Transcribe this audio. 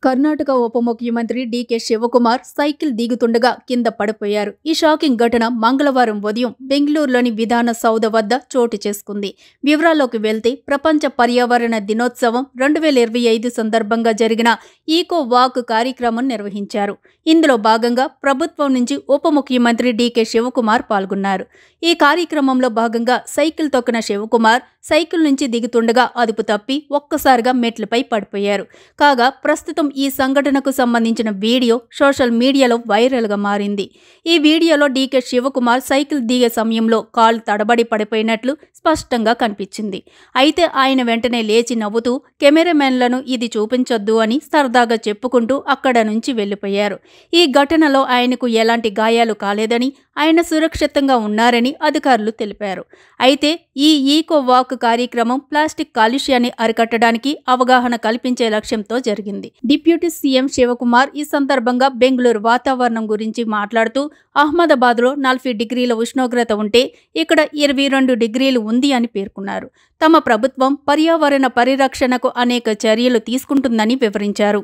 కర్ణాటక ఉప ముఖ్యమంత్రి DK Shivakumar cycle దిగుతుండగా కింద పడిపోయారు. ఈ షాకింగ్ ఘటన మంగళవారం ఉదయం బెంగళూరులోని విధాన సౌధ వద్ద చోటు చేసుకుంది. వివరాల్లోకి వెళ్తే ప్రపంచ పర్యావరణ దినోత్సవం 2025 సందర్భంగా జరిగిన ఈకో వాక్ కార్యక్రమం నిర్వహించారు. ఇందులో భాగంగా ప్రభుత్వం నుంచి ఉప ముఖ్యమంత్రి డీకే శివకుమార్ పాల్గొన్నారు. ఈ కార్యక్రమంలో భాగంగా సైకిల్ తొక్కిన శివకుమార్ సైకిల్ నుంచి దిగుతుండగా అదుపు తప్పి ఒక్కసారిగా మెట్లపై పడిపోయారు. కాగా ప్రస్తుతం ఈ సంఘటనకు సంబంధించిన వీడియో సోషల్ మీడియాలో వైరల్గా మారింది. ఈ వీడియోలో డీకే శివకుమార్ సైకిల్ దిగే సమయంలో కాలు తడబడి పడిపోయినట్లు స్పష్టంగా కనిపించింది. అయితే ఆయన వెంటనే లేచి నవ్వుతూ కెమెరామెన్లను ఇది చూపించొద్దు అని సరదాగా చెప్పుకుంటూ అక్కడ నుంచి వెళ్లిపోయారు. ఈ ఘటనలో ఆయనకు ఎలాంటి గాయాలు కాలేదని, ఆయన సురక్షితంగా ఉన్నారని అధికారులు తెలిపారు. అయితే ఈ ఈకో వాక్ కార్యక్రమం ప్లాస్టిక్ కాలుష్యాన్ని అరికట్టడానికి అవగాహన కల్పించే లక్ష్యంతో జరిగింది. డిప్యూటీ సీఎం శివకుమార్ ఈ సందర్భంగా బెంగళూరు వాతావరణం గురించి మాట్లాడుతూ అహ్మదాబాద్లో 40 డిగ్రీల ఉష్ణోగ్రత ఉంటే ఇక్కడ 22 డిగ్రీలు ఉంది అని పేర్కొన్నారు. తమ ప్రభుత్వం పర్యావరణ పరిరక్షణకు అనేక చర్యలు తీసుకుంటుందని వివరించారు.